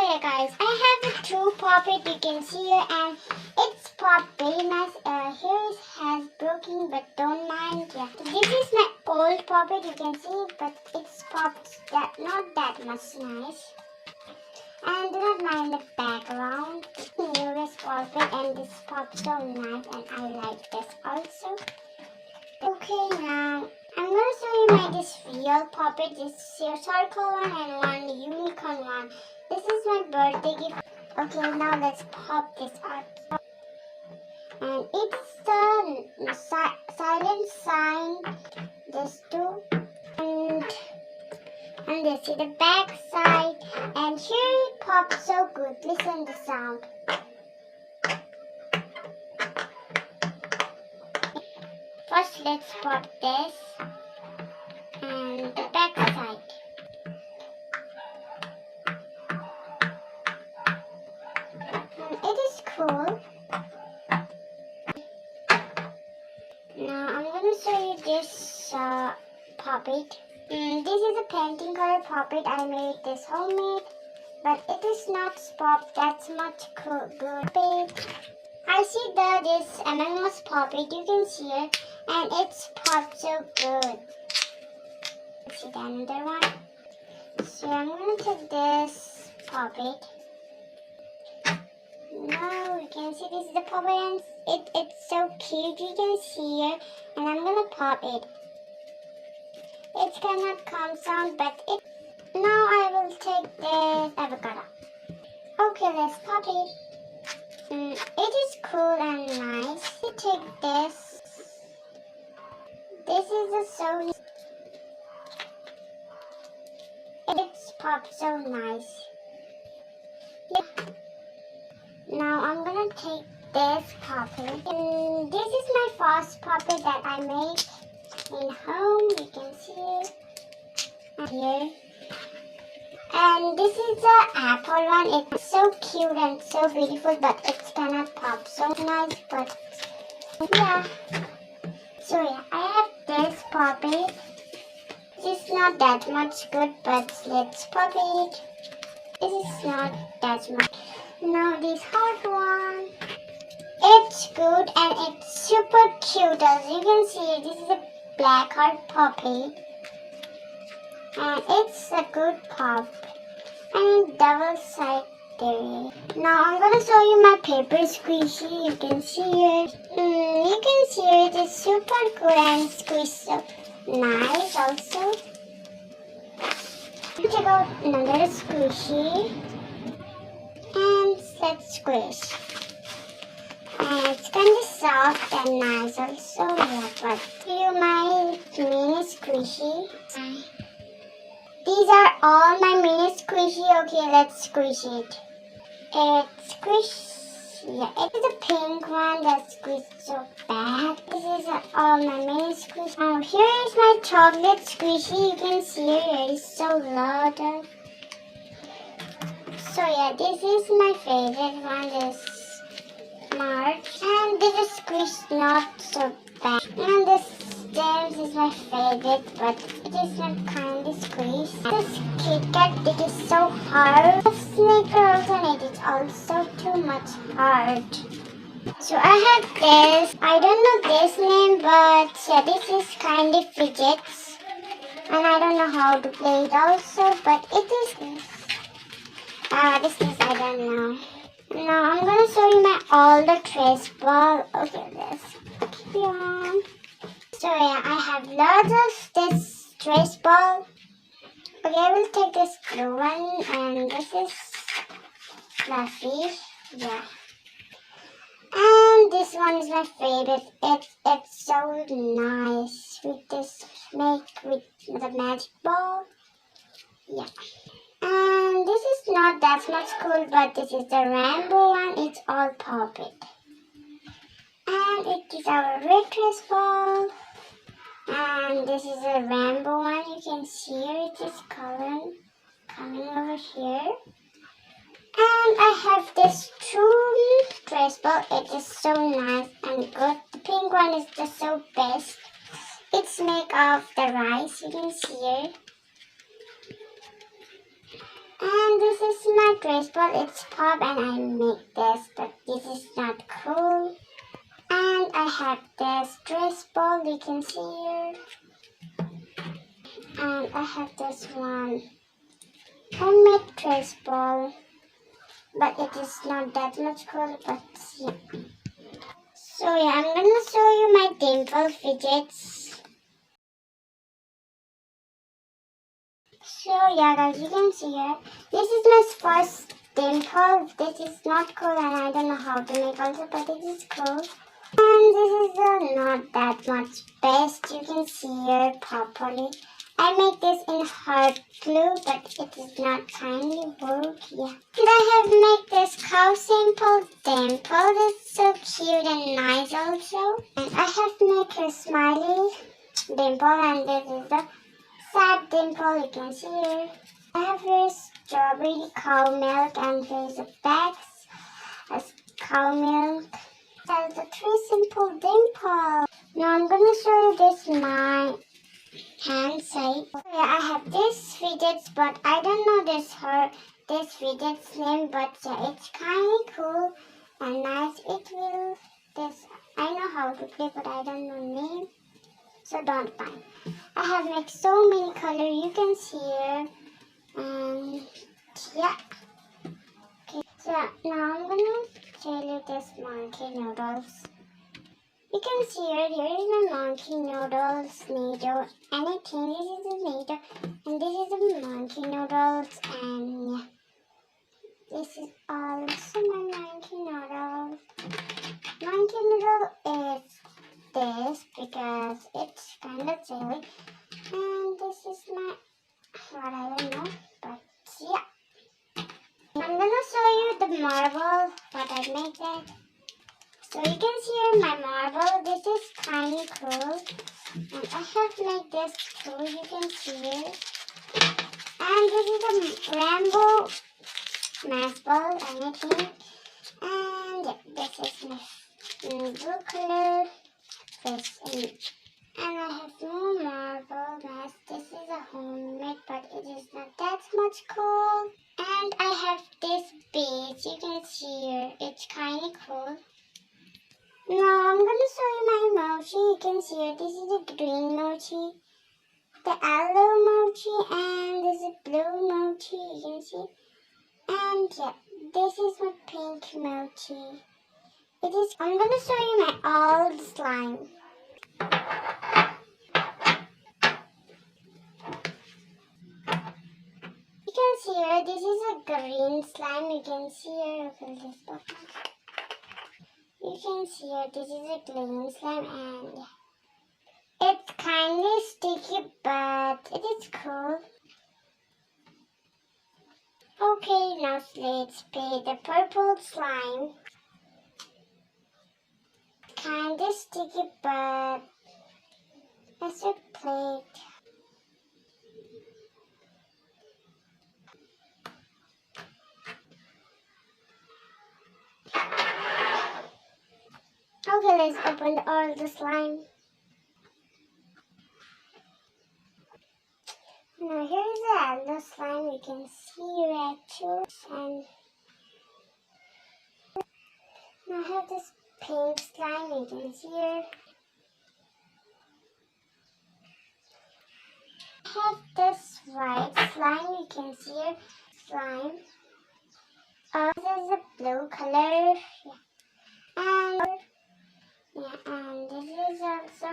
yeah guys, I have a two puppet you can see here, and it's popped very nice. Here it has broken, but don't mind. Yeah, this is my old puppet you can see, but it's popped not that much nice. And do not mind the background. Newest puppet, and this popped so nice, and I like this also. Okay, now I'm gonna show you this real puppet, this circle one and one unicorn one. This is my birthday gift. Okay, now let's pop this out. And it's the silent sign. This two. And this is the back side. And here it pops so good. Listen to the sound. First, let's pop this and the back side. It is cool. Now I'm going to show you this puppet. This is a painting color puppet. I made this homemade, but it is not popped that much good. I see this Among Us puppet you can see it, and it's popped so good. Let's see the another one. So I'm gonna take this puppet. Now you can see this is the puppet, and it's so cute you can see here, and I'm gonna pop it. It cannot come sound, but it. Now I will take this avocado. Okay, let's pop it. It is cool and nice. You take this. This is a so. It's popped so nice. Yeah. Now I'm gonna take this puppet. This is my first puppet that I made in home. You can see it here. And this is the apple one. It's so cute and so beautiful, but it cannot pop so nice. But yeah. So yeah, I have this puppet. It's not that much good, but let's pop it. This is not that much. Now this hot one. It's good and it's super cute. As you can see, this is a black heart puppy. And it's a good pop. And double side there. Now I'm gonna show you my paper squishy. You can see it. You can see it is super good and squish so nice also. Check out another squishy. And let's squish. And it's kind of soft and nice also. Yeah, but here my mini squishy. These are all my mini squishy. Okay, let's squish it. It's squish. Yeah, it is a pink one that squished so bad. This is all my mini squishy. Now here is my chocolate squishy. You can see it is so loud. So yeah, this is my favorite one. This March, and this is squished not so bad. And this James is my favorite, but it is not kind of squished. This Kit Kat, it is so hard. The sneaker also, it is also too much hard. So I have this. I don't know this name, but yeah, this is kind of fidgets, and I don't know how to play it also, but it is this. This is I don't know. Now I'm gonna show you all the trace ball. Okay, let's keep on. So yeah, I have lots of this trace ball. Okay, I will take this blue one, and this is fluffy. Yeah. And this one is my favorite. It's so nice with this with the magic ball. Yeah. And this is not that much cool, but this is the rainbow one. It's all puppet. And it is our red trace ball. And this is a rainbow one. You can see it is coming over here. And I have this true trace ball. It is so nice and good. The pink one is the so best. It's made of the rice. You can see it. And this is my trace ball, it's pop and I make this, but this is not cool. And I have this trace ball, you can see here. And I have this one homemade trace ball, but it is not that much cool, but yeah. So yeah, I'm gonna show you my dimple fidgets. So yeah guys, you can see here, this is my first dimple. This is not cool and I don't know how to make also, but it is cool. And this is not that much best. You can see here properly. I make this in hot glue, but it is not kindly work. Yeah. And I have made this cow simple dimple. It's so cute and nice also. And I have made a smiley dimple, and this is the sad dimple. You can see here. I have here strawberry cow milk, and here's a bag of cow milk. That's a three simple dimple. Now I'm gonna show you this my hand side. So yeah, I have this fidget, but I don't know this fidget's name, but yeah, it's kinda cool and nice. It will this I know how to play, but I don't know name, so don't mind. I have made so many colors you can see here, and yeah. Okay, so now I'm gonna show you this monkey noodles. You can see here is my monkey noodles needle. Anything, this is a needle, and this is a monkey noodles, and yeah, this is also my monkey noodle. Monkey noodle is this because it's kind of silly, and this is my what I don't know, but yeah. I'm gonna show you the marble what I made that. So you can see here my marble. This is kind of cool, and I have made this too. You can see it, and this is a rainbow mask ball, anything, and this is my blue color. And I have more marble mask. This is a homemade, but it is not that much cool. And I have this beads. You can see here. It's kind of cool. Now I'm gonna show you my mochi. You can see here. This is a green mochi, the yellow mochi, and this is blue mochi. You can see. And yeah, this is my pink mochi. It is. I'm gonna show you my old slime. You can see here, this is a green slime. You can see here, you can see here, this is a green slime, and it's kind of sticky, but it is cool. Okay, now let's play the purple slime. Kind of sticky, but I should play it. Okay, let's open all the slime. Now here's the yellow slime. You can see red too. And now I have this pink slime. You can see here. I have this white slime. You can see here. Slime. This is a blue color. And this is also.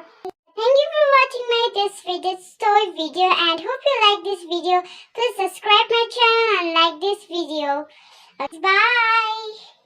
Thank you for watching this fidget toy video, and hope you like this video. Please subscribe my channel and like this video. Bye.